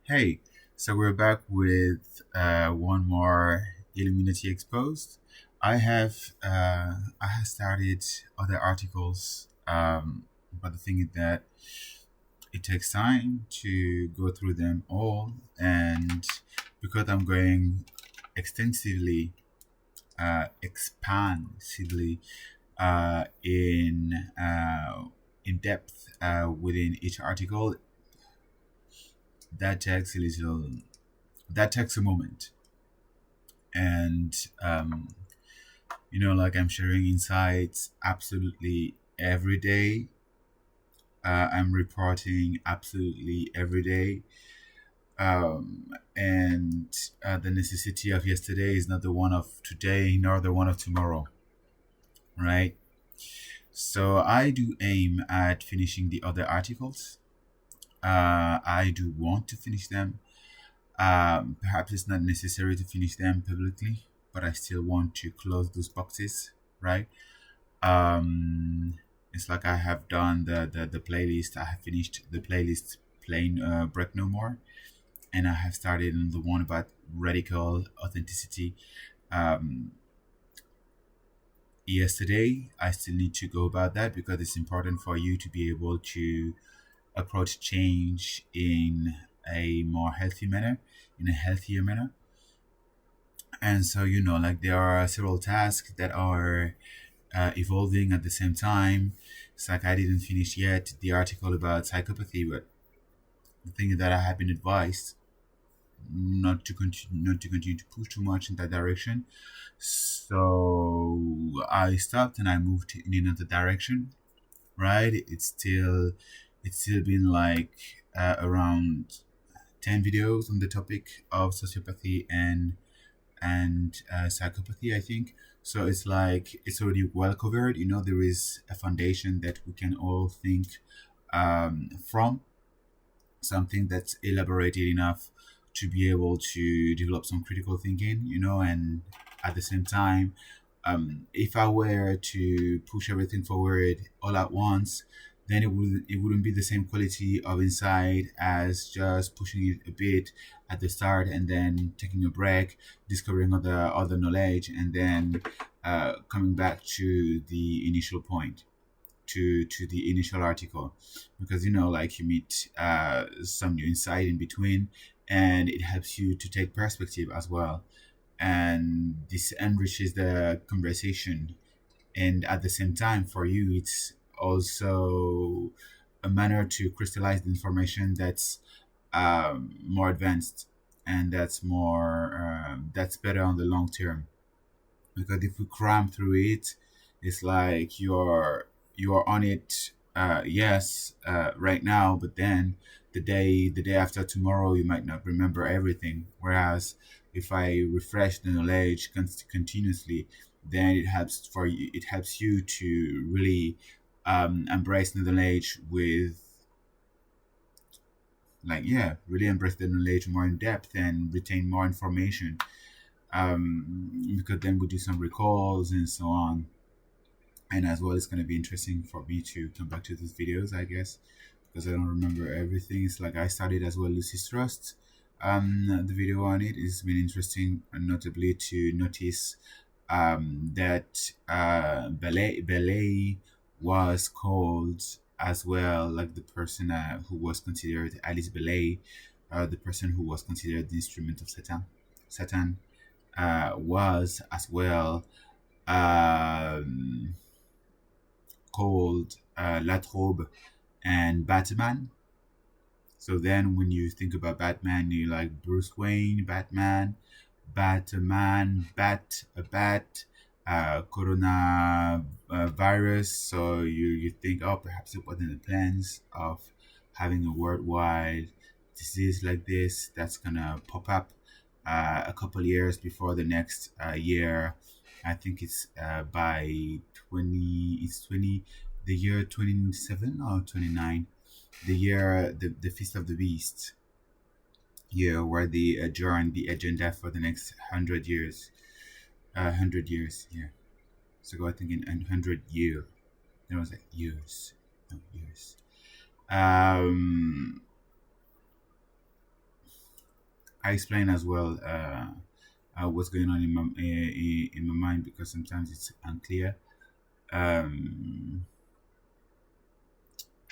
Hey, so we're back with one more Illuminati exposed. I have started other articles, but the thing is that it takes time to go through them all, and because I'm going extensively, expansively, in depth within each article, that takes a little that takes a moment. And like I'm sharing insights absolutely every day. I'm reporting absolutely every day. And the necessity of yesterday is not the one of today nor the one of tomorrow, right? So I do aim at finishing the other articles. I do want to finish them. Perhaps it's not necessary to finish them publicly, but I still want to close those boxes, right? Um, it's like I have done the playlist. I have finished the playlist plain Break No More, and I have started on the one about radical authenticity. Um, Yesterday, I still need to go about that because it's important for you to be able to approach change in a more healthy manner, in a healthier manner. And so, like there are several tasks that are evolving at the same time. It's like I didn't finish yet the article about psychopathy, but the thing is that I have been advised not to continue to push too much in that direction. So I stopped and I moved in another direction. Right? It's still been like around 10 videos on the topic of sociopathy and psychopathy, I think. So it's like it's already well covered. There is a foundation that we can all think from, something that's elaborated enough to be able to develop some critical thinking, and at the same time, if I were to push everything forward all at once, then it wouldn't be the same quality of insight as just pushing it a bit at the start and then taking a break, discovering other knowledge, and then coming back to the initial point, to the initial article, because like you meet some new insight in between, and it helps you to take perspective as well, and this enriches the conversation. And at the same time, for you, it's also a manner to crystallize the information that's more advanced, and that's better on the long term. Because if we cram through it, it's like you're on it, yes, right now, but then the day after tomorrow you might not remember everything. Whereas if I refresh the knowledge continuously, then it helps you to really embrace the knowledge with, like, yeah, really embrace the knowledge more in depth and retain more information, because then we do some recalls and so on. And as well, it's going to be interesting for me to come back to these videos, I guess, because I don't remember everything. It's like I studied as well Lucy's Trust. The video on it has been interesting, and notably to notice that Ballet was called as well, like the person who was considered Alice Ballet, the person who was considered the instrument of Satan. Satan was as well um, called La Trobe and Batman. So then when you think about Batman, you like Bruce Wayne, Batman, Batman, a bat, Corona virus. So you think, oh, perhaps it was in the plans of having a worldwide disease like this that's gonna pop up a couple years before the next year. I think it's by 20. It's 20. The year 27 or 29. The year the Feast of the Beast year, where they adjourn the agenda for the next 100 years. 100 years, yeah. So I think in 100 year, there was like years, no years. Um, I explain as well what's going on in my mind, because sometimes it's unclear. Um,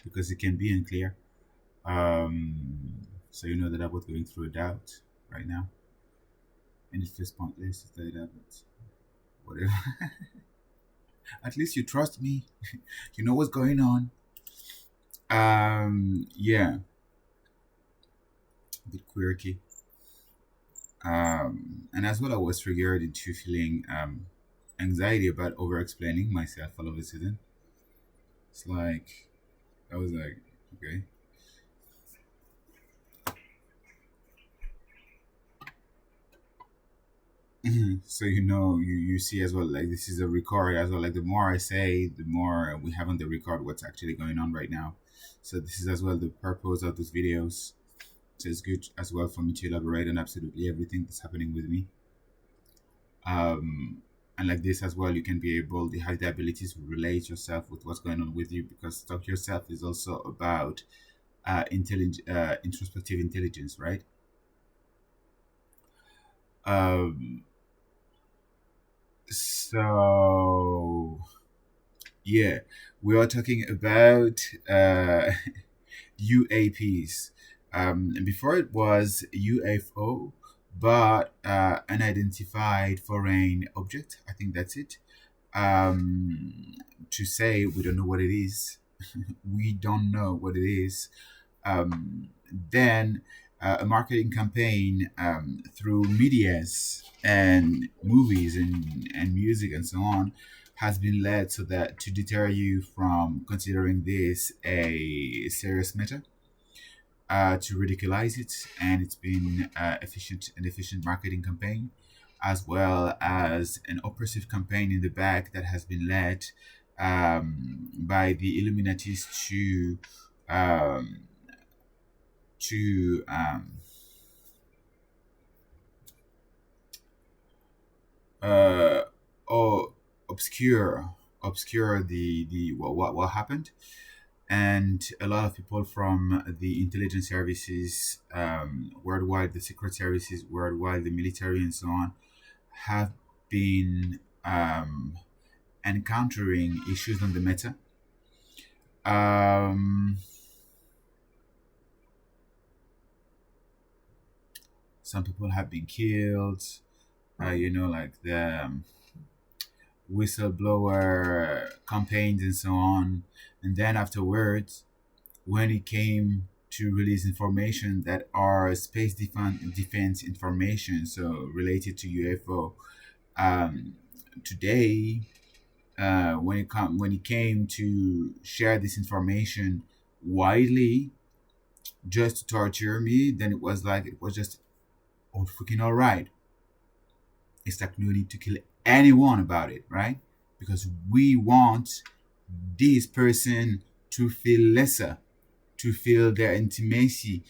because it can be unclear. So you know that I was going through a doubt right now, and it feels pointless to say that, but whatever. At least you trust me. You know what's going on. Yeah, a bit quirky. And as well, I was triggered into feeling anxiety about over explaining myself all of a sudden. It's like, I was like, okay. So you know, you see as well, like this is a record as well. Like the more I say, the more we have on the record what's actually going on right now. So this is as well the purpose of those videos. So it's good as well for me to elaborate on absolutely everything that's happening with me. um and like this as well, you can be able, you have the ability to relate yourself with what's going on with you, because Talk Yourself is also about introspective intelligence, right? um so yeah, we are talking about UAPs. And before it was UFO, but unidentified foreign object. I think that's it. To say we don't know what it is, we don't know what it is. Then a marketing campaign through medias and movies and music and so on has been led so that to deter you from considering this a serious matter, to ridiculize it. And it's been an efficient marketing campaign, as well as an oppressive campaign in the back that has been led by the Illuminatis um, to uh, or obscure the what happened. And a lot of people from the intelligence services worldwide, the secret services worldwide, the military and so on, have been encountering issues on the meta. um, some people have been killed, like the whistleblower campaigns and so on. And then afterwards, when it came to release information that are defense information, so related to UFO, um, today, when it came to share this information widely just to torture me, then it was like it was just all freaking all right. It's like no need to kill anyone about it, right? Because we want this person to feel lesser, to feel their intimacy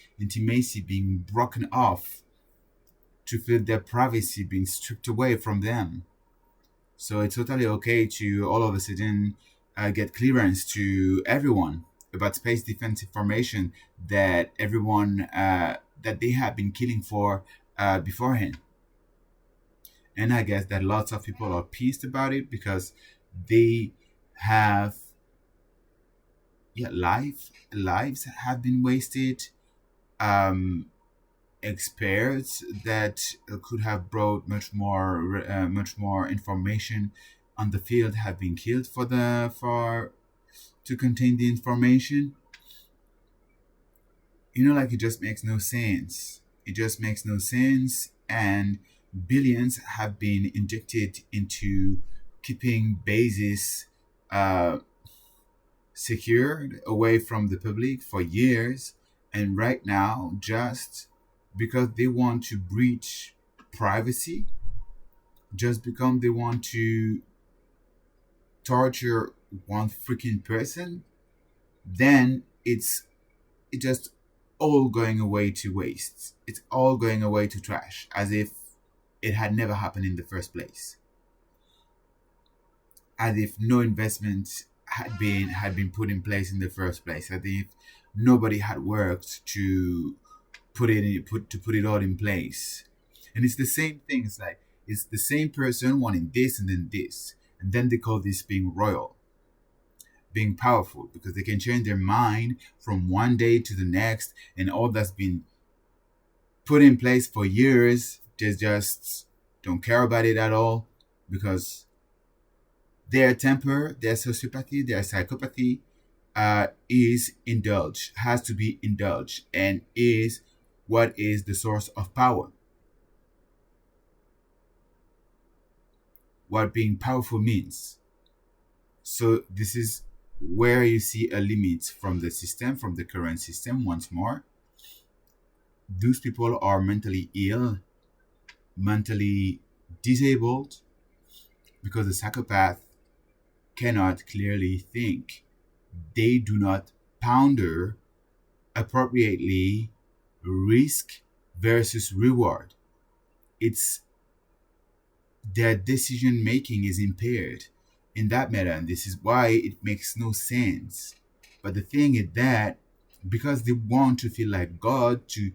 being broken off, to feel their privacy being stripped away from them. So it's totally okay to all of a sudden get clearance to everyone about space defense information that everyone that they have been killing for beforehand. And I guess that lots of people are pissed about it because they have, yeah, lives have been wasted. Um, Experts that could have brought much more information on the field have been killed for to contain the information. Like it just makes no sense. It just makes no sense. And billions have been injected into keeping bases uh, secured away from the public for years. And right now, just because they want to breach privacy, just because they want to torture one freaking person, then it just all going away to waste. It's all going away to trash, as if it had never happened in the first place, as if no investment had been put in place in the first place, as if nobody had worked to put it all in place. And it's the same thing. It's like it's the same person wanting this and then this, and then they call this being royal, being powerful, because they can change their mind from one day to the next, and all that's been put in place for years, they just don't care about it at all, because their temper, their sociopathy, their psychopathy is indulged, has to be indulged, and is what is the source of power. What being powerful means. So this is where you see a limit from the system, from the current system. Once more, those people are mentally ill, mentally disabled, because the psychopath cannot clearly think. They do not ponder appropriately risk versus reward. It's their decision making is impaired in that matter, and this is why it makes no sense. But the thing is that because they want to feel like God, to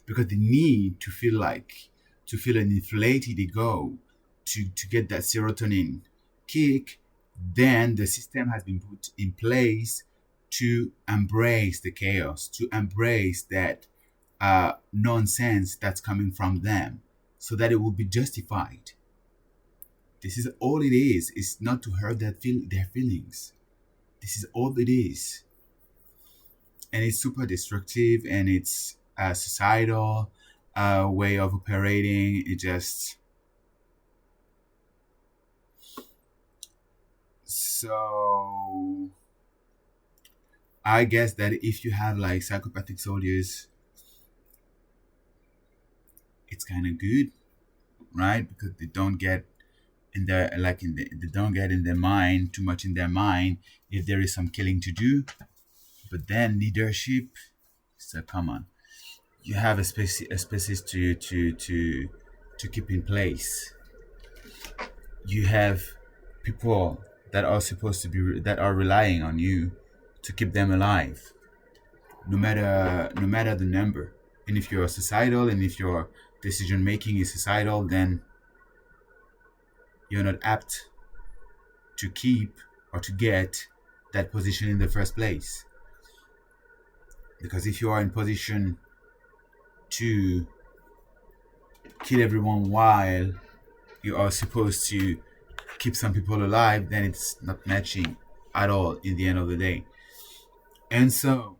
because they need to feel an inflated ego, to get that serotonin kick, then the system has been put in place to embrace the chaos, to embrace that nonsense that's coming from them, so that it will be justified. This is all it is. It's not to hurt their feelings. This is all it is. And it's super destructive, and it's a societal way of operating. It just... So I guess that if you have like psychopathic soldiers, it's kind of good, right? Because they don't get in their they don't get in their mind too much in their mind if there is some killing to do. But then leadership, so come on, you have a species to keep in place. You have people that are supposed to be that are relying on you to keep them alive, no matter the number. And if you're societal, and if your decision making is societal, then you're not apt to keep or to get that position in the first place. Because if you are in position to kill everyone while you are supposed to keep some people alive, then it's not matching at all in the end of the day. And so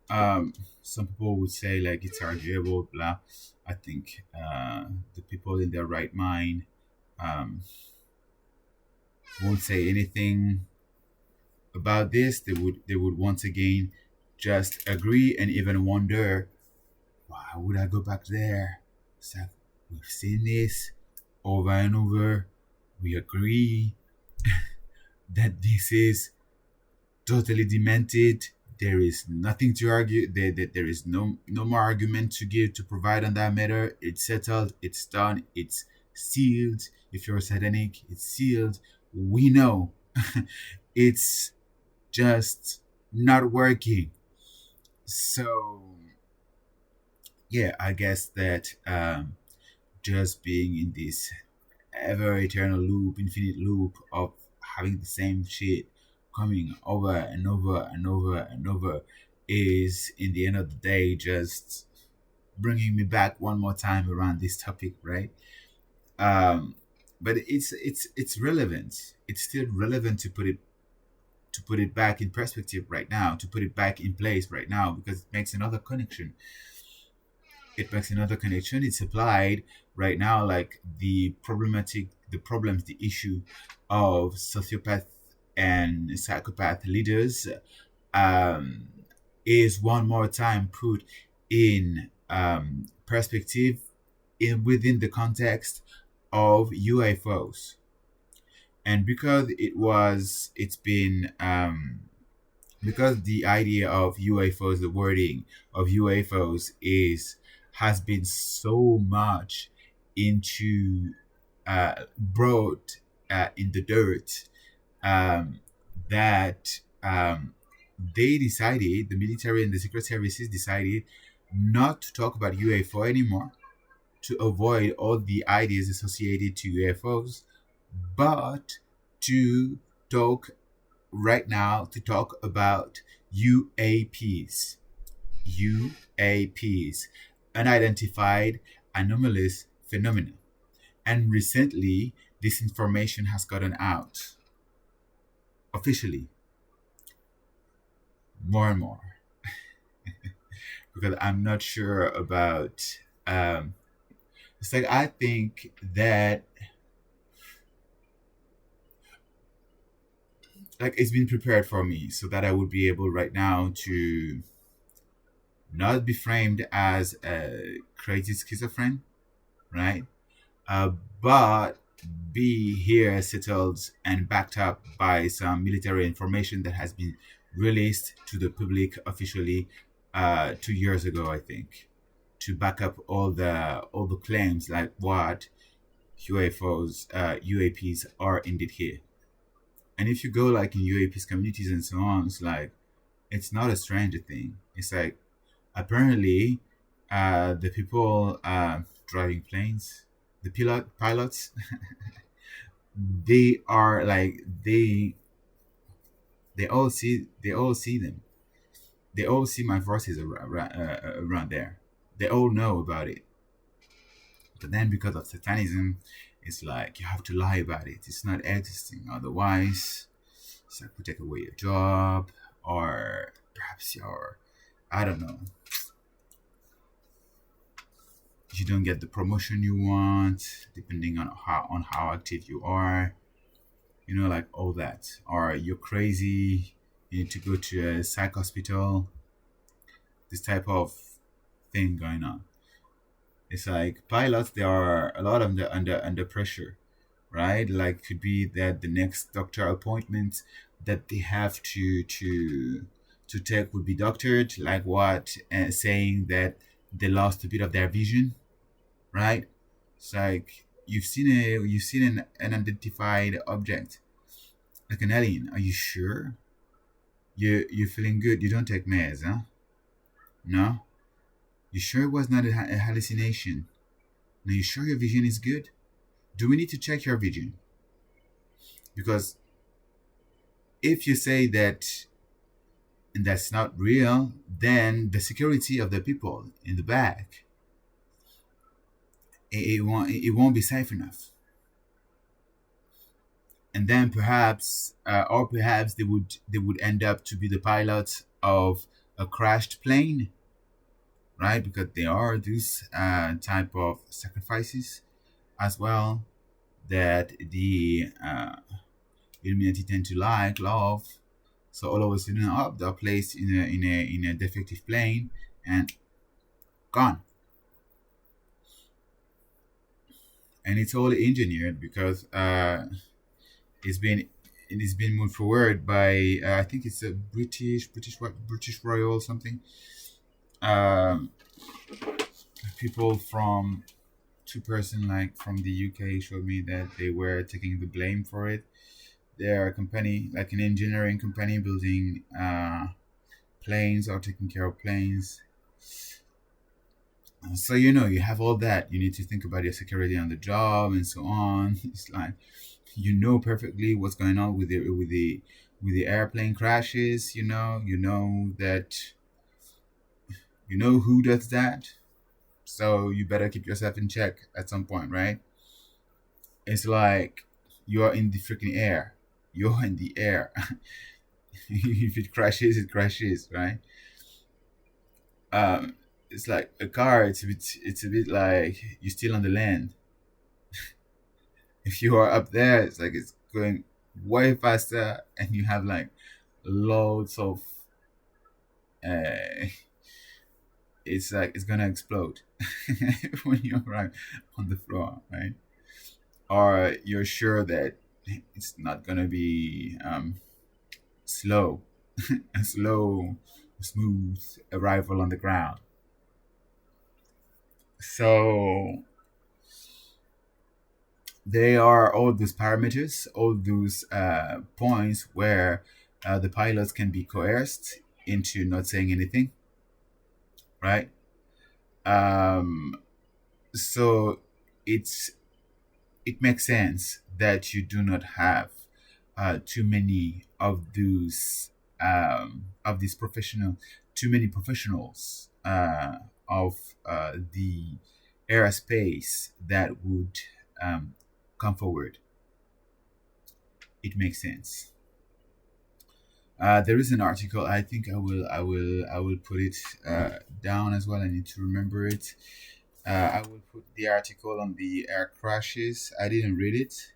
some people would say like it's arguable, blah. I think the people in their right mind won't say anything about this. They would once again just agree and even wonder, why would I go back there? So we've seen this over and over. We agree that this is totally demented. There is nothing to argue. There is no more argument to give, to provide on that matter. It's settled. It's done. It's sealed. If you're satanic, it's sealed. We know it's just not working. So yeah, I guess that just being in this ever eternal loop, infinite loop of having the same shit coming over and over and over and over is, in the end of the day, just bringing me back one more time around this topic, right? But it's relevant. It's still relevant to put it back in perspective right now, to put it back in place right now, because it makes another connection. It's applied right now, like the problems, the issue of sociopath and psychopath leaders is one more time put in perspective within the context of UFOs. And because because the idea of UFOs, the wording of UFOs has been so much into brought in the dirt, that they decided, the military and the secret services decided not to talk about UFO anymore, to avoid all the ideas associated to UFOs, but to talk right now, to talk about UAPs. UAPs, unidentified anomalous phenomena. And recently, this information has gotten out officially more and more, because I'm not sure about. It's like I think that like it's been prepared for me so that I would be able right now to not be framed as a crazy schizophrenic, right? Uh, but be here settled and backed up by some military information that has been released to the public officially 2 years ago, I think, to back up all the claims like what UFOs, UAPs are indeed here. And if you go like in UAPs communities and so on, it's like it's not a stranger thing. It's like apparently the people driving planes, the pilots, they are like they all see them. They all see my forces around there. They all know about it. But then because of satanism, it's like you have to lie about it. It's not existing. Otherwise, it's like we take away your job, or perhaps your, I don't know, you don't get the promotion you want, depending on how active you are. You know, like all that. Or you're crazy. You need to go to a psych hospital. This type of thing going on. It's like pilots. They are a lot under pressure, right? Like could be that the next doctor appointment that they have to take would be doctored, like what, saying that they lost a bit of their vision, right? It's like you've seen an unidentified object, like an alien. Are you sure? You're feeling good? You don't take meds, huh? No. You sure it was not a hallucination? Are you sure your vision is good? Do we need to check your vision? Because if you say that and that's not real, then the security of the people in the back, it won't be safe enough. And then perhaps, or perhaps they would end up to be the pilots of a crashed plane, right? Because there are these type of sacrifices as well that the Illuminati tend to like, love. So all of a sudden, up they're placed in a defective plane and gone. And it's all engineered because it's been it's been moved forward by I think it's a British Royal something. Um, people from two-person like from the UK showed me that they were taking the blame for it. They're a company, like an engineering company, building planes or taking care of planes. So you know you have all that. You need to think about your security on the job and so on. It's like you know perfectly what's going on with the airplane crashes. You know that you know who does that. So you better keep yourself in check at some point, right? It's like you're in the freaking air. You're in the air. If it crashes, it crashes, right? Um, it's like a car. It's a bit like you're still on the land. If you are up there, it's like it's going way faster, and you have like loads of. Uh, it's like it's gonna explode when you arrive on the floor, right? Or you're sure that it's not gonna be slow, a slow, smooth arrival on the ground. So they are all those parameters, all those points where The pilots can be coerced into not saying anything, right? Um, so it's it makes sense that you do not have too many of these professional too many professionals of the aerospace that would come forward. It makes sense. There is an article. I think I will put it down as well. I need to remember it. I will put the article on the air crashes. I didn't read it.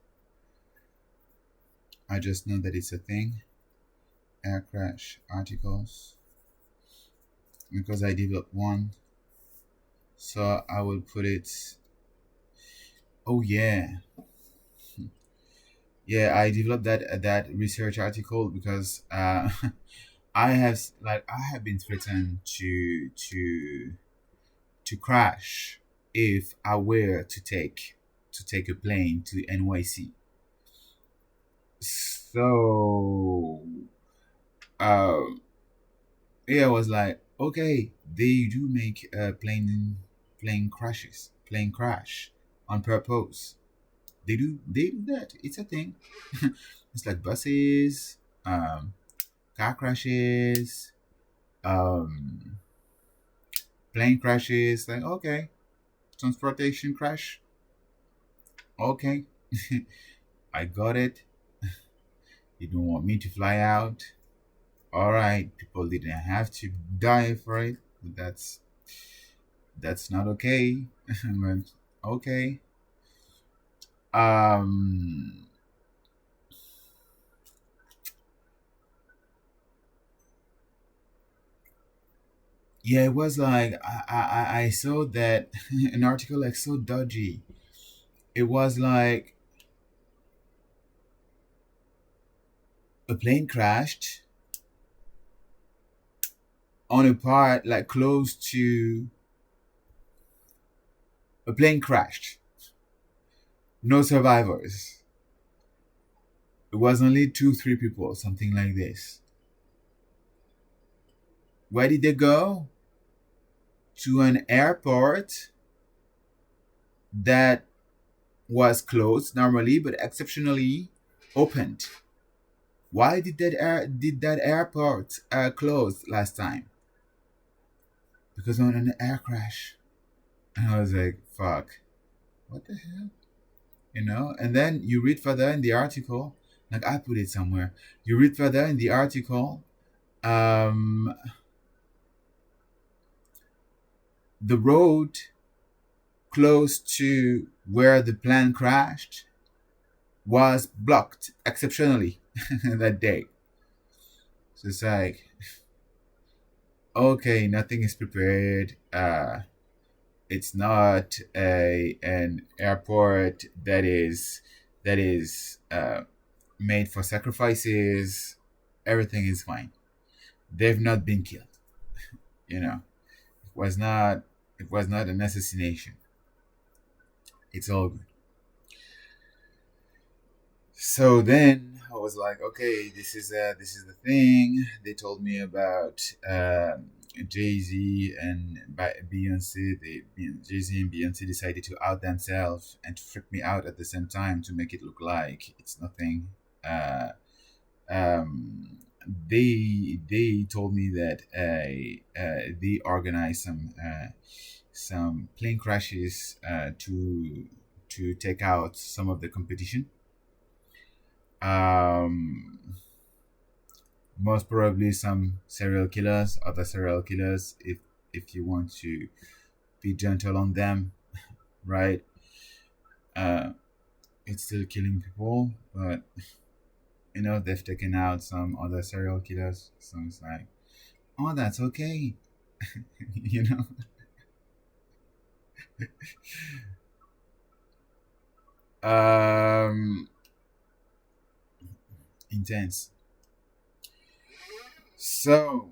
I just know that it's a thing. Air crash articles, because I developed one. So I will put it. Oh yeah, yeah. I developed that research article because I have been threatened to crash if I were to take a plane to NYC. So uh, yeah, I was like, okay, they do make plane crash on purpose. They do that. It's a thing. It's like buses, car crashes, um, plane crashes. Like, okay, transportation crash. Okay, I got it. You don't want me to fly out. All right, people didn't have to die for it, but that's not okay. But okay. Um, yeah, it was like I saw that an article like so dodgy. It was like a plane crashed on a part like close to a plane crashed. No survivors. It was only two, three people, something like this. Where did they go? To an airport that was closed normally, but exceptionally opened. Why did that airport close last time? Because on an air crash. And I was like, fuck, what the hell? And then you read further in the article, like I put it somewhere. You read further in the article, um, the road close to where the plane crashed was blocked exceptionally that day. So it's like, okay, nothing is prepared. It's not an airport that is made for sacrifices. Everything is fine. They've not been killed. It was not. It was not an assassination. It's all good. So then I was like, okay, this is the thing. They told me about Jay Z and Beyonce. Jay Z and Beyonce decided to out themselves and to freak me out at the same time to make it look like it's nothing. Uh, um, they told me that they organized some plane crashes to take out some of the competition. um Most probably some serial killers, other serial killers, if you want to be gentle on them, right? uh it's still killing people, but they've taken out some other serial killers, so it's like, oh, that's okay. you know um Intense. So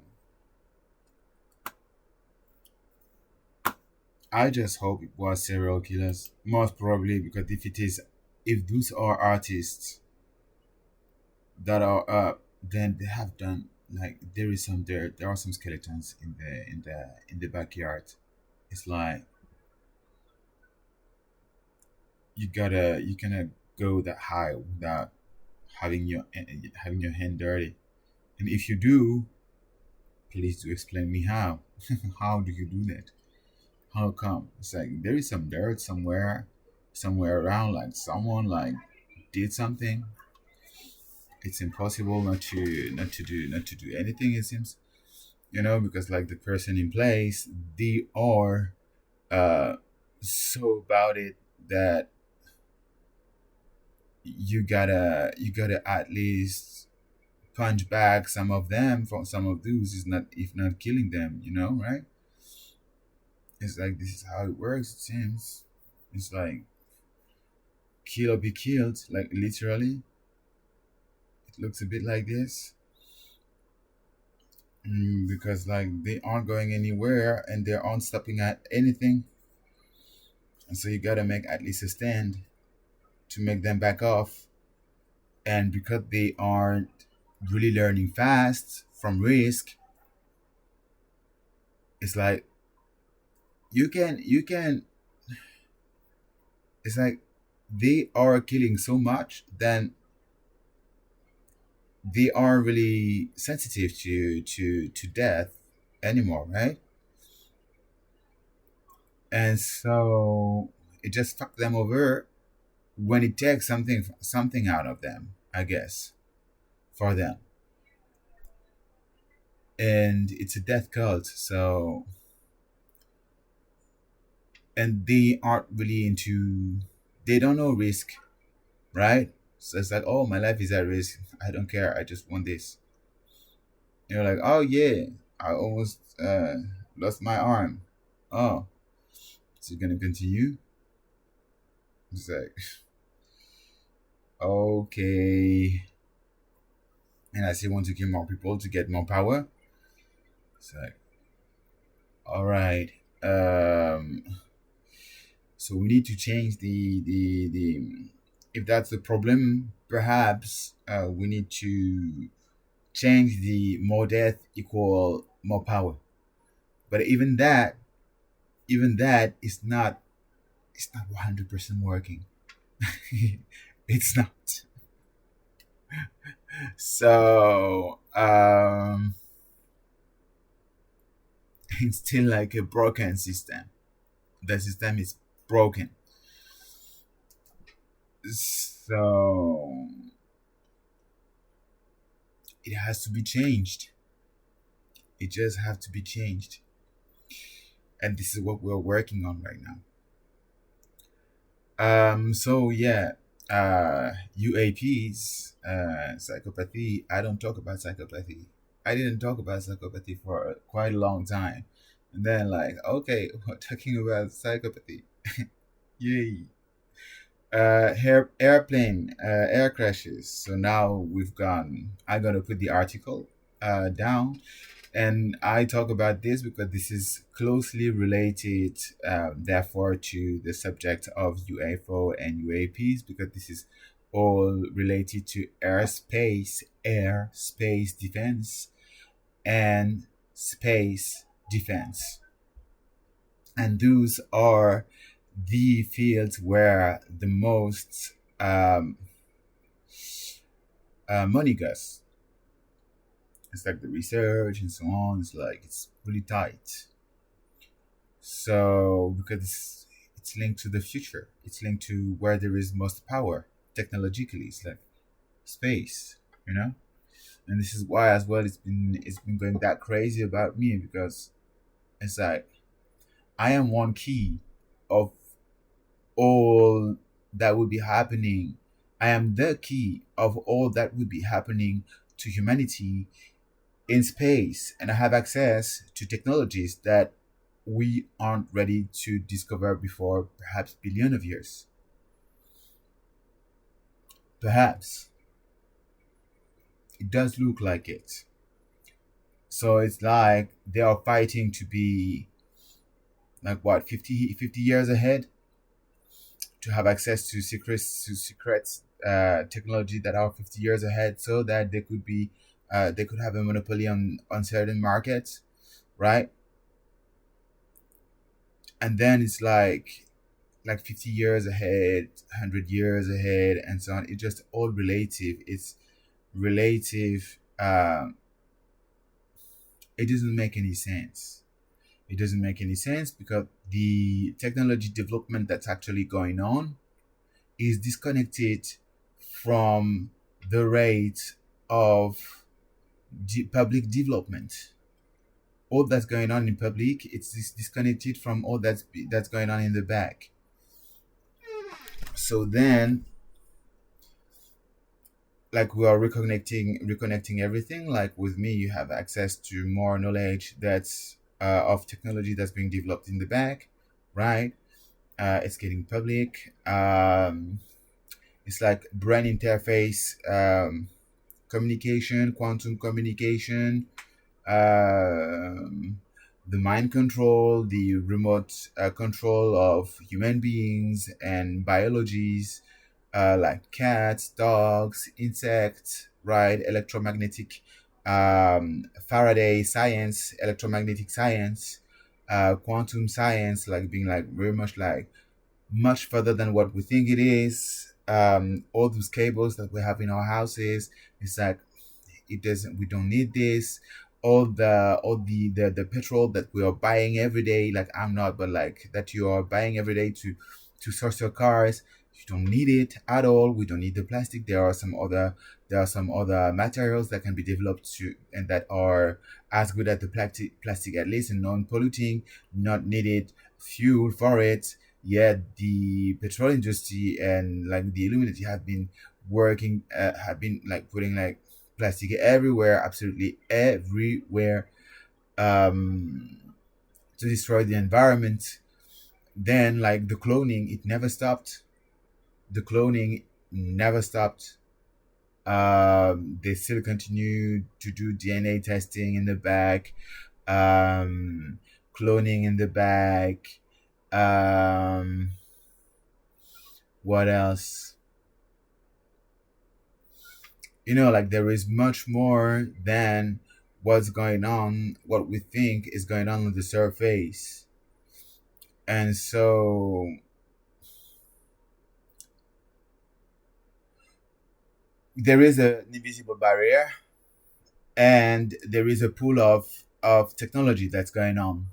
I just hope it was serial killers, most probably, because if those are artists that are then they have done, like, there are some skeletons in the backyard. It's like you cannot go that high without having your hand dirty. And if you do, please do explain me how. How do you do that? How come? It's like there is some dirt somewhere around, like someone like did something. It's impossible not to do anything, it seems. Because like the person in place, they are uh so about it that you gotta at least punch back some of them from some of those, is not if not killing them, right? It's like this is how it works, it seems. It's like kill or be killed, like literally. It looks a bit like this. Because like they aren't going anywhere and they aren't stopping at anything, and so you gotta make at least a stand to make them back off. And because they aren't really learning fast from risk, it's like you can it's like they are killing so much, then they aren't really sensitive to death anymore, right? And so it just fucked them over when it takes something out of them, I guess, for them. And it's a death cult, so, and they aren't really into, they don't know risk, right? So it's like, oh, my life is at risk, I don't care, I just want this. You're like, oh yeah, I almost lost my arm. Oh, is it gonna continue? It's like, okay. And I still want to kill more people to get more power. It's like, all right. Um, so we need to change the if that's the problem, perhaps we need to change the more death equal more power. But even that is not, it's not 100% working. It's not. So it's still like a broken system. The system is broken. So it has to be changed. It just has to be changed. And this is what we're working on right now. So yeah, UAPs, psychopathy. I don't talk about psychopathy. I didn't talk about psychopathy for quite a long time. And then like, okay, we're talking about psychopathy. Yay. Air crashes. So now we've gone, I'm gonna put the article down, and I talk about this because this is closely related, therefore, to the subject of UFO and UAPs, because this is all related to airspace defense and space defense. And those are the fields where the most money goes. It's like the research and so on. It's like it's really tight. So because it's linked to the future, it's linked to where there is most power technologically. It's like space, you know. And this is why as well it's been going that crazy about me, because it's like I am one key of all that would be happening. I am the key of all that would be happening to humanity in space, and I have access to technologies that we aren't ready to discover before perhaps billion of years. Perhaps it does look like it. So it's like they are fighting to be like what, 50 years ahead, to have access to secret technology that are 50 years ahead, so that they could be They could have a monopoly on certain markets, right? And then it's like 50 years ahead, 100 years ahead, and so on. It's just all relative. It's relative. It doesn't make any sense. It doesn't make any sense because the technology development that's actually going on is disconnected from the rate of public development. All that's going on in public, it's disconnected from all that's going on in the back. So then, like, we are reconnecting everything. Like with me, you have access to more knowledge that's of technology that's being developed in the back, right? It's getting public. It's like brain interface communication, quantum communication, um, the mind control, the remote control of human beings and biologies, like cats, dogs, insects, right? Electromagnetic, Faraday science, electromagnetic science, quantum science, like being like very much like much further than what we think it is. All those cables that we have in our houses, it's like it doesn't. We don't need this. All the petrol that we are buying every day, like I'm not, but like that you are buying every day to source your cars. You don't need it at all. We don't need the plastic. There are some other materials that can be developed to and that are as good as the plastic at least and non-polluting, not needed fuel for it. Yet the petrol industry and like the Illuminati have been like putting like plastic everywhere, absolutely everywhere, um, to destroy the environment. Then like the cloning, it never stopped. The cloning never stopped. They still continue to do DNA testing in the back, cloning in the back. Um, what else? Like there is much more than what's going on, what we think is going on the surface. And so there is an invisible barrier and there is a pool of technology that's going on,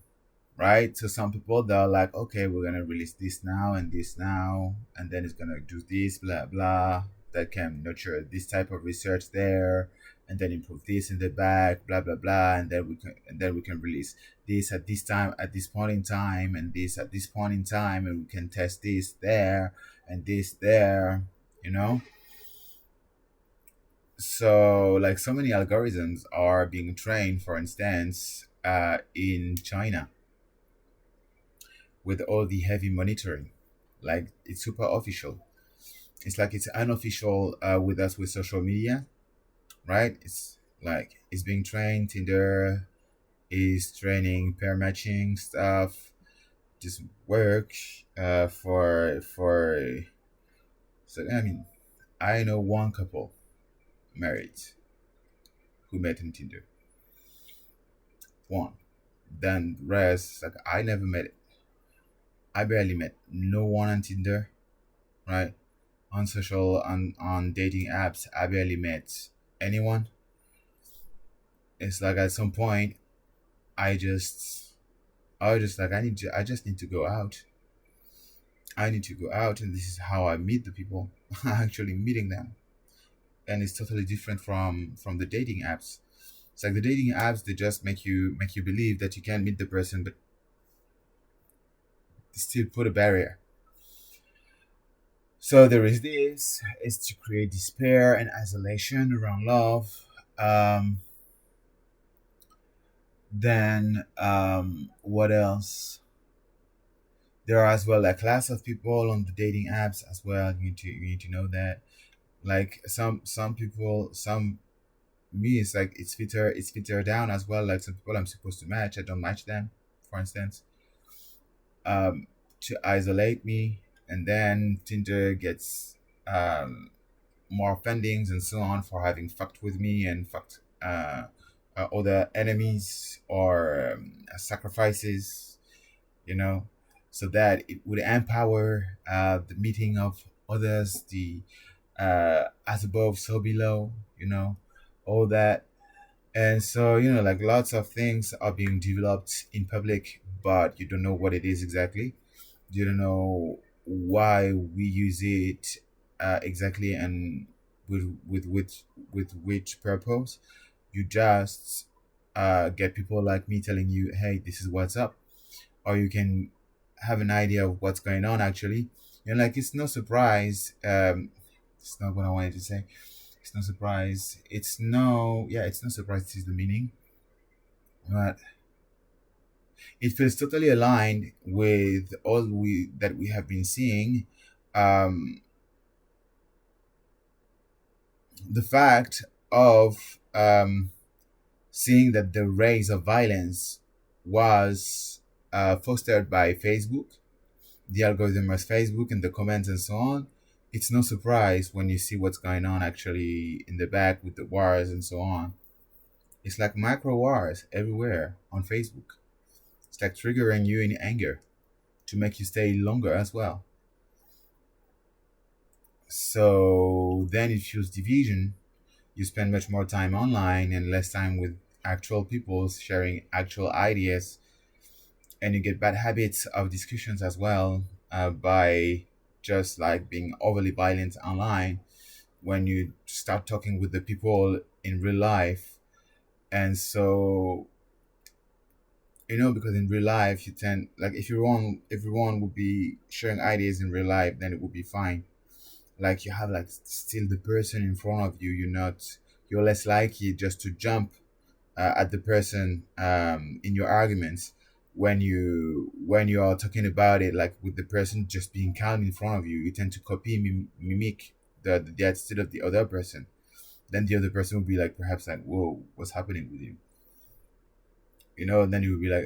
right? So some people they're like, okay, we're gonna release this now, and then it's gonna do this, blah blah, that can nurture this type of research there, and then improve this in the back, blah blah blah, and then we can release this at this time, at this point in time, and this at this point in time, and we can test this there and this there, you know. So like so many algorithms are being trained, for instance, in China with all the heavy monitoring. Like it's super official. It's like it's unofficial with us with social media, right? It's like it's being trained. Tinder is training pair matching stuff. Just work for. So I mean, I know one couple married who met on Tinder. One. Then rest like I never met. I barely met no one on Tinder, right? On social on dating apps, I barely met anyone. It's like at some point I was just like I just need to go out. I need to go out and this is how I meet the people. Actually meeting them. And it's totally different from the dating apps. It's like the dating apps they just make you believe that you can meet the person but they still put a barrier. So there is this is to create despair and isolation around love. Then what else? There are as well a class of people on the dating apps as well. You need to know that. Like some people, some me it's like it's filter down as well. Like some people I'm supposed to match, I don't match them, for instance, um, to isolate me, and then Tinder gets more offendings and so on for having fucked with me and fucked other enemies or sacrifices, you know, so that it would empower the meeting of others, the as above, so below, all that. And so, like lots of things are being developed in public, but you don't know what it is exactly. You don't know why we use it exactly, and with which purpose. You just get people like me telling you, hey, this is what's up, or you can have an idea of what's going on actually. Like it's no surprise. It's not what I wanted to say. It's no surprise. It's no surprise. This is the meaning, but it feels totally aligned with all we have been seeing. Um, the fact of seeing that the rise of violence was fostered by Facebook, the algorithm of Facebook, and the comments and so on. It's no surprise when you see what's going on actually in the back with the wars and so on. It's like micro wars everywhere on Facebook. It's like triggering you in anger to make you stay longer as well. So then it fuels division. You spend much more time online and less time with actual people sharing actual ideas, and you get bad habits of discussions as well by just like being overly violent online when you start talking with the people in real life. And so, because in real life you tend, like, if everyone would be sharing ideas in real life, then it would be fine. Like you have like still the person in front of you. You're less likely just to jump at the person in your arguments when you are talking about it, like with the person just being calm in front of you. You tend to copy, mimic the attitude of the other person. Then the other person will be like, perhaps like, whoa, what's happening with you? And then you will be like,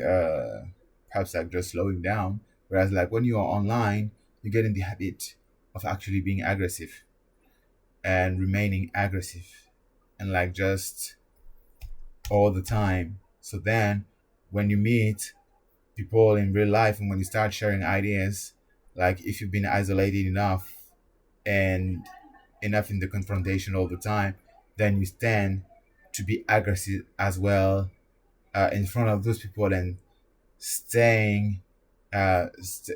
perhaps like just slowing down. Whereas like when you are online, you get in the habit of actually being aggressive and remaining aggressive, and like just all the time. So then when you meet people in real life and when you start sharing ideas, like if you've been isolated enough and enough in the confrontation all the time, then you tend to be aggressive as well in front of those people, and staying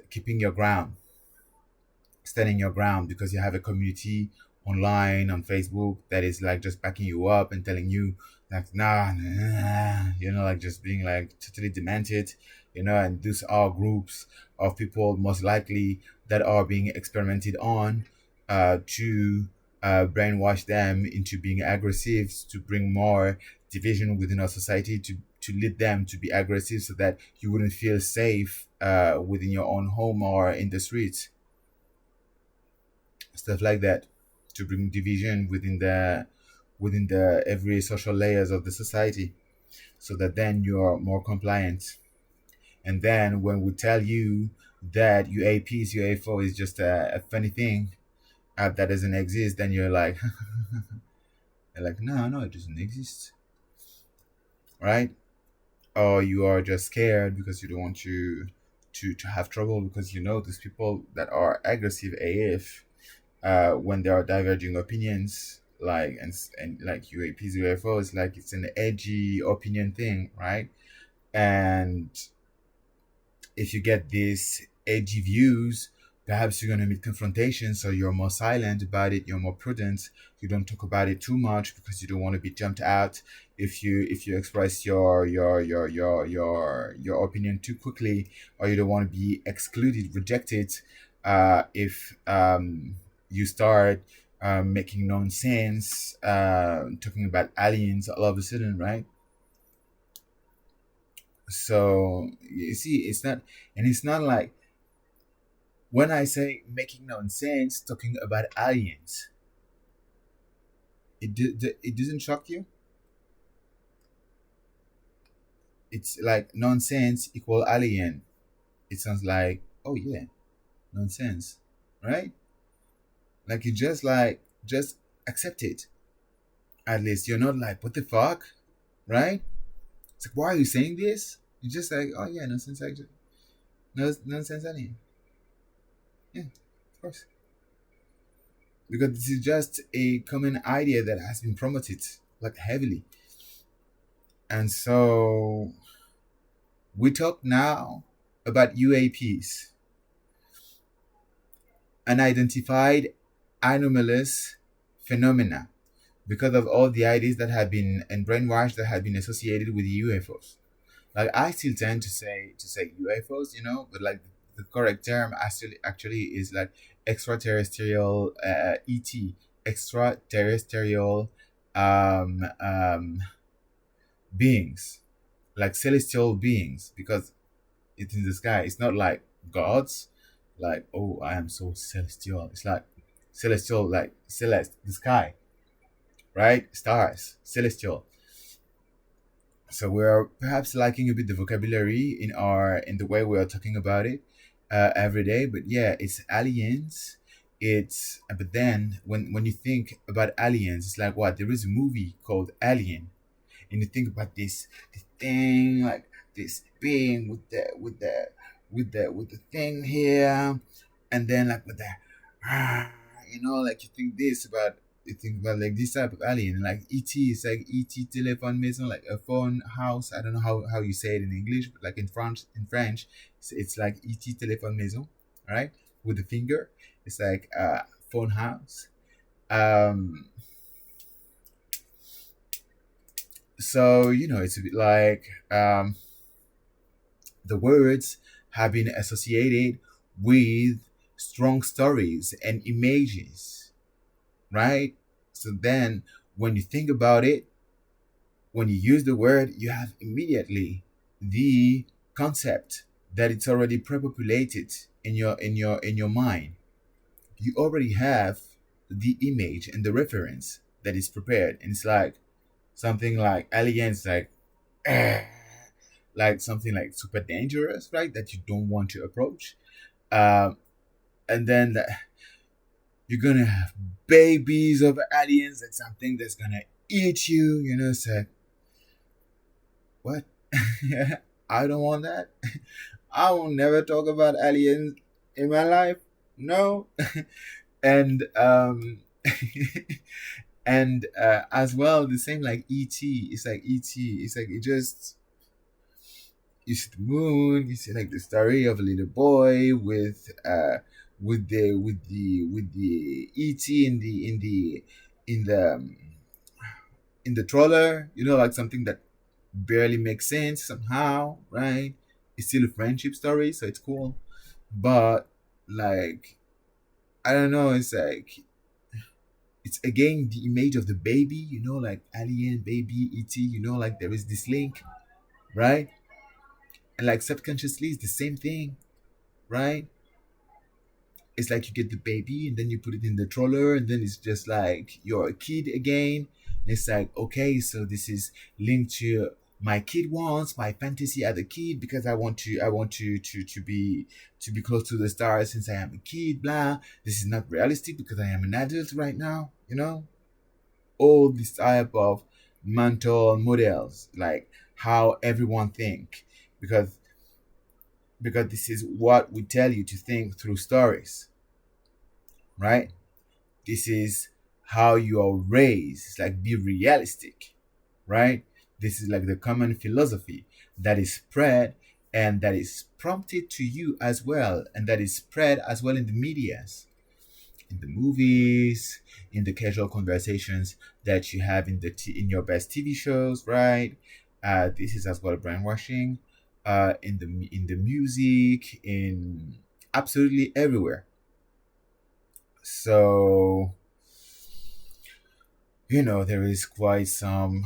keeping your ground, standing your ground, because you have a community online on Facebook that is like just backing you up and telling you like, nah, nah, like just being like totally demented, and these are groups of people most likely that are being experimented on to brainwash them into being aggressive, to bring more division within our society, to lead them to be aggressive so that you wouldn't feel safe within your own home or in the streets, stuff like that, to bring division within the every social layers of the society, so that then you're more compliant. And then when we tell you that UAPs, UFO is just a funny thing that doesn't exist, then you're like, you're like, no, no, it doesn't exist, right? Or you are just scared because you don't want to have trouble, because these people that are aggressive AF when there are diverging opinions, like, and like UAPs, UFOs, like it's an edgy opinion thing, right? And if you get these edgy views, perhaps you're going to meet confrontation. So you're more silent about it. You're more prudent. You don't talk about it too much because you don't want to be jumped out. If you express your opinion too quickly, or you don't want to be excluded, rejected, if you start making nonsense, talking about aliens all of a sudden, right? So you see, it's not like, when I say making nonsense, talking about aliens, it doesn't shock you. It's like nonsense equal alien. It sounds like, oh yeah, nonsense, right? Like you just accept it, At least you're not like, what the fuck, right? It's like, why are you saying this? You're just like, oh yeah, nonsense, actually, no nonsense, any, yeah, of course, because this is just a common idea that has been promoted like heavily, and so we talk now about UAPs, unidentified anomalous phenomena, because of all the ideas that have been and brainwashed that have been associated with UFOs. Like I still tend to say UFOs, but like the correct term actually is like extraterrestrial, ET, extraterrestrial, um, um, beings, like celestial beings, because it's in the sky. It's not like gods, like, oh, I am so celestial. It's like celestial, like celeste, the sky, right? Stars, celestial. So we're perhaps lacking a bit the vocabulary in the way we are talking about it every day. But yeah, it's aliens. It's but then when you think about aliens, it's like what, there is a movie called Alien, and you think about this thing, like this being with the thing here, and then like with the ah, like you think about like this type of alien, like ET is like ET telephone maison, like a phone house. I don't know how you say it in English, but like in French, it's like ET telephone maison, right? With the finger, it's like phone house. Um, so it's a bit like the words have been associated with strong stories and images, right? So then when you think about it, when you use the word, you have immediately the concept that it's already pre-populated in your mind. You already have the image and the reference that is prepared, and it's like something like aliens, like like something like super dangerous, right? That you don't want to approach. Um, and then you're gonna have babies of aliens, like something that's gonna eat you. So what? I don't want that. I will never talk about aliens in my life. No. And and as well, the same like ET. It's like ET. It's like it just, you see the moon, you see like the story of a little boy with the ET in the in the trawler, like something that barely makes sense somehow, right? It's still a friendship story, so it's cool. But like, I don't know, it's like it's again the image of the baby, like alien baby ET, like there is this link, right? And like subconsciously it's the same thing, right? It's like you get the baby and then you put it in the stroller, and then it's just like you're a kid again. And it's like, okay, so this is linked to my kid wants, my fantasy as a kid, because I want to be close to the stars since I am a kid, blah. This is not realistic because I am an adult right now, all this type of mental models, like how everyone think, because this is what we tell you to think through stories, right? This is how you are raised. It's like, be realistic, right? This is like the common philosophy that is spread and that is prompted to you as well, and that is spread as well in the medias, in the movies, in the casual conversations that you have in your best TV shows, right? This is as well brainwashing, in the music, in absolutely everywhere. So there is quite some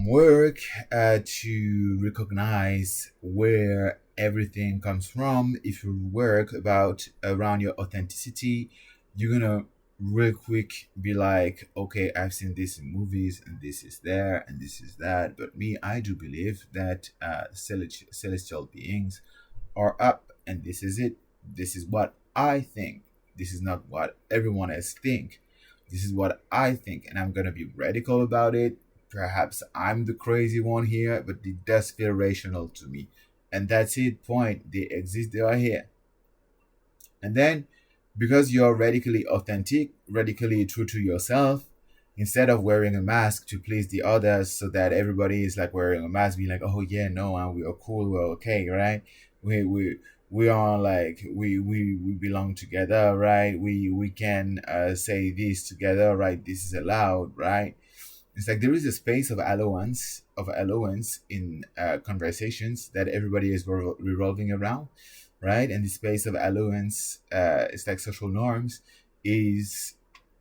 work to recognize where everything comes from. If you work about around your authenticity, you're gonna real quick be like, okay, I've seen this in movies and this is there and this is that, but me, I do believe that celestial beings are up, and this is it. This is what I think. This is not what everyone else think. This is what I think, and I'm gonna be radical about it. Perhaps I'm the crazy one here, but it does feel rational to me. And that's it. Point. They exist. They are here. And then, because you're radically authentic, radically true to yourself, instead of wearing a mask to please the others, so that everybody is like wearing a mask, being like, "Oh yeah, no, we are cool, we're okay, right? We we are like we belong together, right? We can say this together, right? This is allowed, right?" It's like there is a space of allowance in conversations that everybody is revolving around, right? And the space of allowance, it's like social norms, is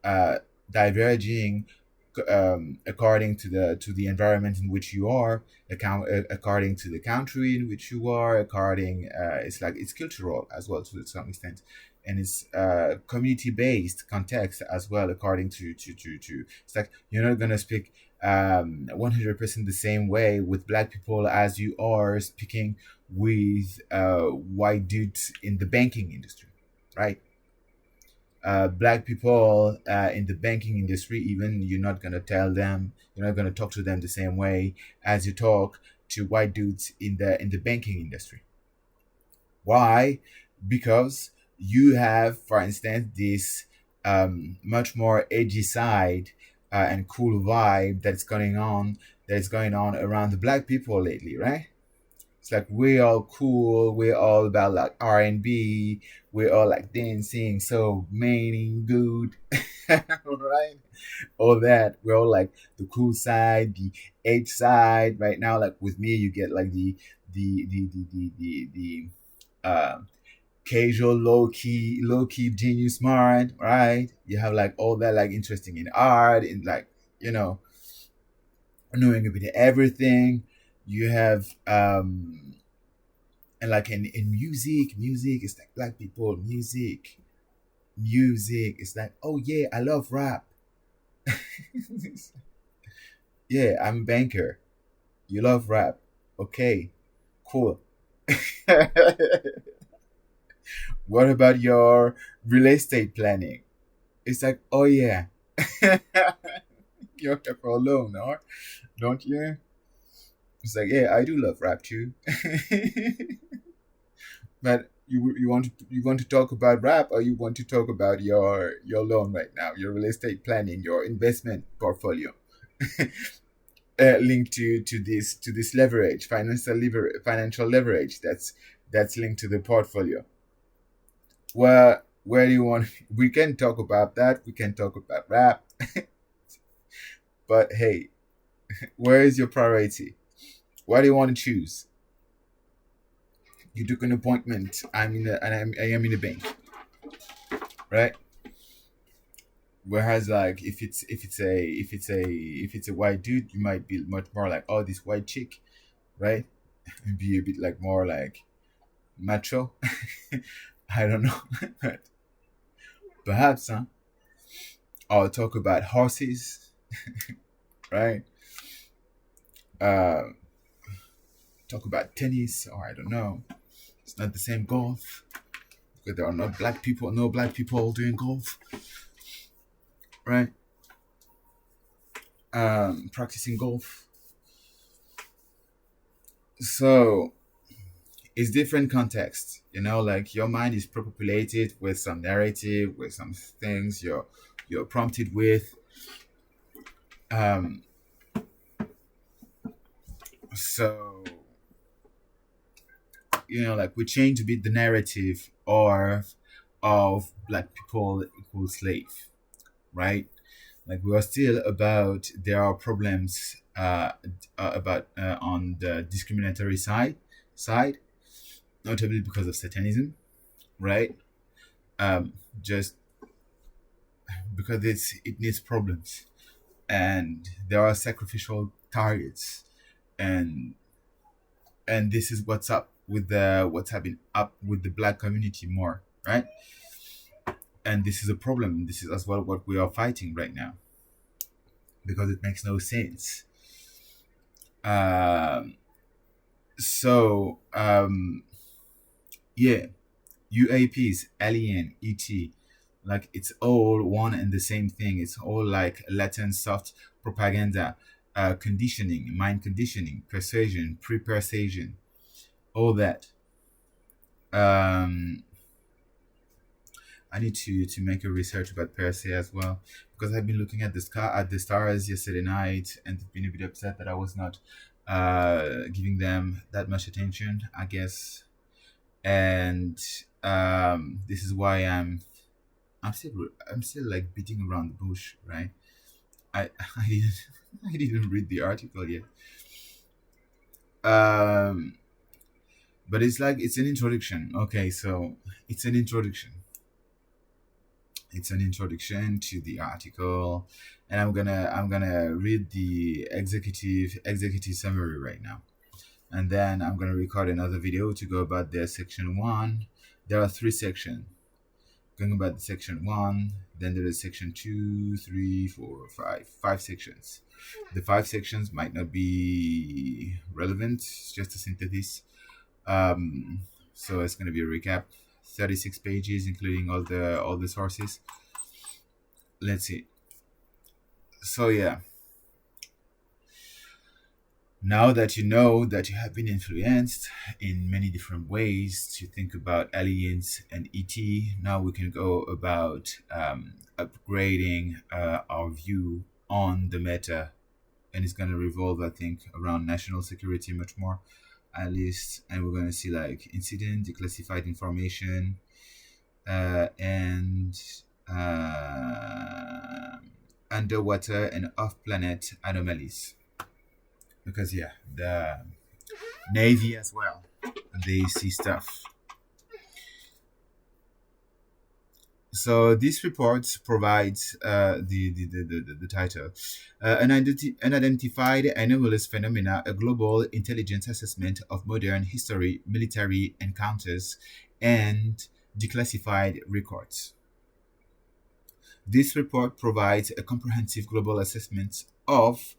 uh, diverging according to the environment in which you are, according to the country in which you are, according it's like it's cultural as well to some extent, and it's community based context as well, according to it's like you're not gonna speak 100% the same way with black people as you are speaking with white dudes in the banking industry, right? Black people in the banking industry, even, you're not gonna talk to them the same way as you talk to white dudes in the banking industry. Why? Because you have, for instance, this much more edgy side and cool vibe that is going on around the black people lately, right? It's like we're all cool. We're all about like R&B. We're all like dancing, so meaning good, right? All that. We're all like the cool side, the edge side. Right now, like with me, you get like the casual, low key genius mind, right? You have like all that like interesting in art, in like you know knowing a bit of everything. You have and like in music it's like black people music it's like, oh yeah, I love rap. Yeah, I'm a banker, you love rap, okay, cool. What about your real estate planning? It's like, oh yeah. You're here for a loan, or don't you? It's like, yeah, I do love rap too. But you want to talk about rap, or you want to talk about your loan right now, your real estate planning, your investment portfolio, linked to this leverage, financial leverage that's linked to the portfolio. Where do you want? We can talk about that. We can talk about rap, but hey, where is your priority? What do you want to choose? You took an appointment. I am in a bank, right? Whereas like if it's a white dude, you might be much more like, oh, this white chick, right? And be a bit like more like macho. I don't know. But perhaps, huh? I'll talk about horses, right? Uh, talk about tennis, or I don't know. It's not the same golf because there are not black people, no black people doing golf, right? Practicing golf. So it's different context, like your mind is pre-populated with some narrative, with some things you're prompted with. Um, so like we change a bit the narrative of black people equal slave, right? Like we are still about there are problems about on the discriminatory side, notably because of satanism, right? Just because it needs problems, and there are sacrificial targets, and this is what's happening up with the black community more, right? And this is a problem. This is as well what we are fighting right now, because it makes no sense. Um, so yeah, UAPs, alien, ET, Like it's all one and the same thing. It's all like latent soft propaganda, conditioning, mind conditioning, persuasion, pre-persuasion, all that. um I need to make a research about Perse as well, because I've been looking at the stars yesterday night and been a bit upset that I was not giving them that much attention, I guess. And this is why I'm still like beating around the bush, right? I I didn't I didn't read the article yet. Um, but it's like it's an introduction. Okay, so it's an introduction. It's an introduction to the article, and I'm gonna read the executive summary right now, and then I'm gonna record another video to go about the section one. There are three sections. Going about the section one, then there is section two, three, four, five sections. The five sections might not be relevant, it's just a synthesis. So it's gonna be a recap. 36 pages, including all the sources. Let's see. So yeah, now that you know that you have been influenced in many different ways to think about aliens and ET, now we can go about upgrading our view on the meta, and it's going to revolve, I think, around national security much more, at least. And we're going to see like incident, declassified information, and underwater and off-planet anomalies. Because yeah, the Navy as well, they see stuff. So this report provides the title, Unidentified Anomalous Phenomena, a Global Intelligence Assessment of Modern History, Military Encounters, and Declassified Records. This report provides a comprehensive global assessment of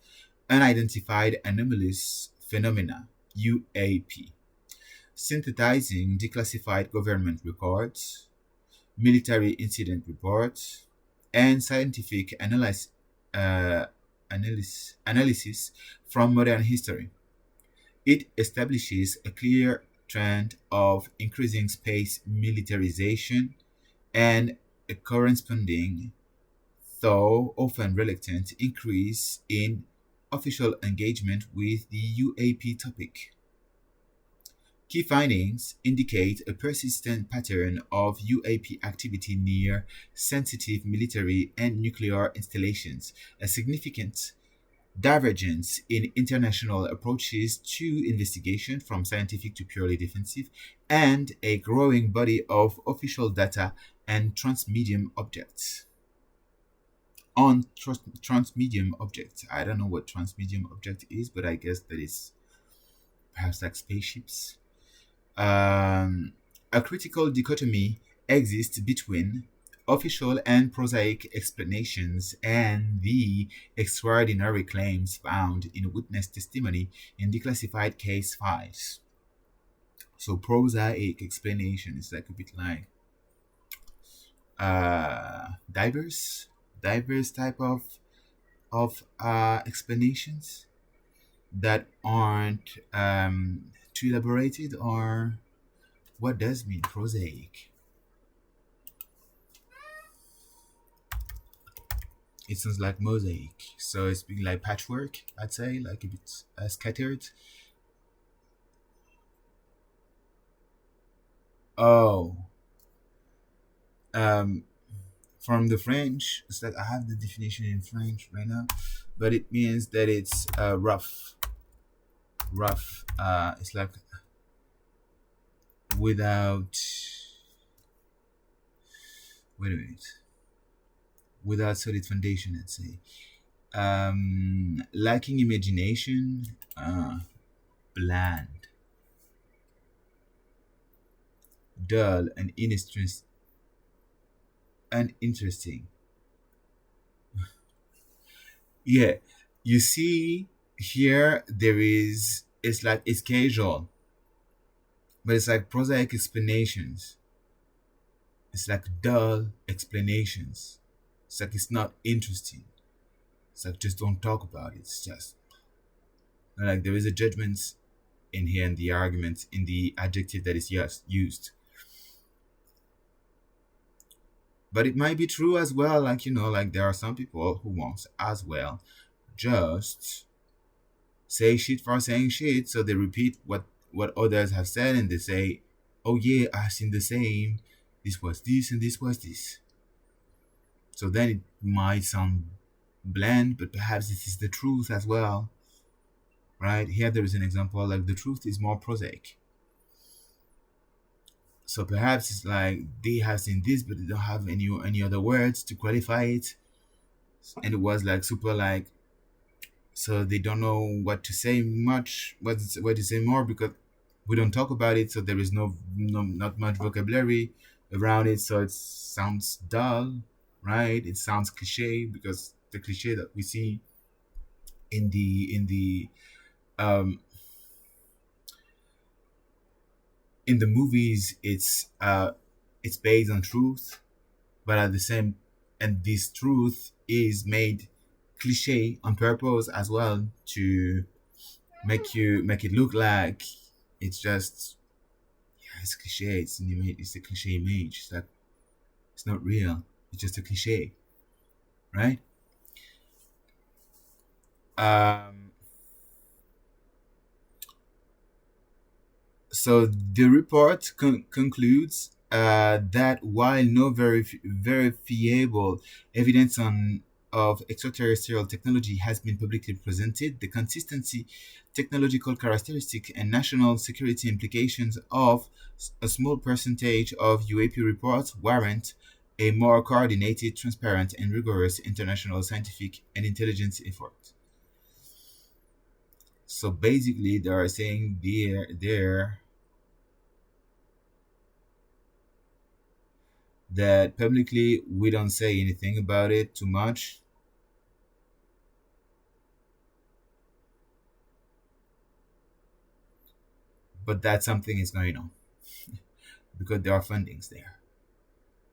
Unidentified Anomalous Phenomena, UAP, synthesizing declassified government records, military incident reports, and scientific analysis from modern history. It establishes a clear trend of increasing space militarization and a corresponding, though often reluctant, increase in official engagement with the UAP topic. Key findings indicate a persistent pattern of UAP activity near sensitive military and nuclear installations, a significant divergence in international approaches to investigation from scientific to purely defensive, and a growing body of official data and transmedium objects. On transmedium objects, I don't know what transmedium object is, but I guess that is perhaps like spaceships. A critical dichotomy exists between official and prosaic explanations and the extraordinary claims found in witness testimony in declassified case files. So prosaic explanation is like a bit like diverse type of explanations that aren't too elaborated. Or what does mean prosaic? It sounds like mosaic, so it's being like patchwork, I'd say, like a bit scattered. Oh, um from the French, it's like I have the definition in French right now, but it means that it's rough. It's like without, wait a minute, without solid foundation, let's say. Lacking imagination, bland, dull, and uninteresting. Yeah, you see here there is, it's like it's casual, but it's like prosaic explanations. It's like dull explanations. It's like it's not interesting. It's like just don't talk about it. It's just like there is a judgment in here in the argument in the adjective that is used. But it might be true as well, like like there are some people who wants as well just say shit for saying shit. So they repeat what others have said and they say, oh yeah, I've seen the same. This was this and this was this. So then it might sound bland, but perhaps this is the truth as well. Right? Here there is an example like the truth is more prosaic. So perhaps it's like they have seen this, but they don't have any other words to qualify it. And it was like super like, so they don't know what to say much, what to say more because we don't talk about it. So there is not much vocabulary around it. So it sounds dull, right? It sounds cliche because the cliche that we see in the um in the movies, it's based on truth, but at the same, and this truth is made cliche on purpose as well to make it look like it's just, yeah, it's cliche. It's an image. It's a cliche image. It's like it's not real. It's just a cliche, right? Um, So the report concludes that while no verifiable evidence of extraterrestrial technology has been publicly presented, the consistency, technological characteristic, and national security implications of a small percentage of UAP reports warrant a more coordinated, transparent, and rigorous international scientific and intelligence effort. So basically, they are saying there that publicly we don't say anything about it too much, but that something is going on because there are fundings there.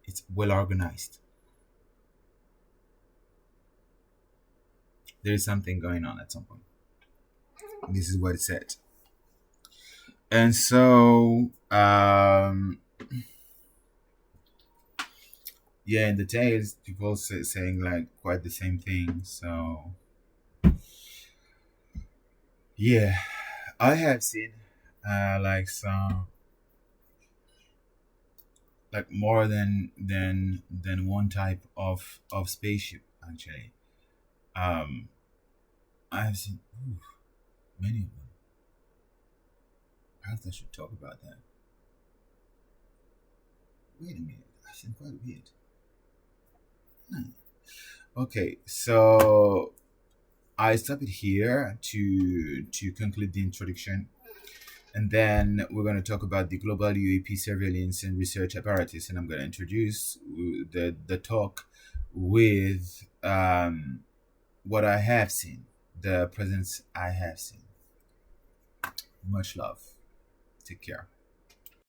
It's well organized. There is something going on at some point. This is what it said. And so, yeah, in the tales, people saying like quite the same thing. So, yeah, I have seen like some, like more than one type of spaceship actually. Um, I have seen many of them. Perhaps I should talk about that. Wait a minute, I seem quite weird. Hmm. Okay, so I stop it here to conclude the introduction, and then we're going to talk about the global UAP surveillance and research apparatus, and I'm going to introduce the talk with what I have seen, the presence I have seen. Much love. Take care.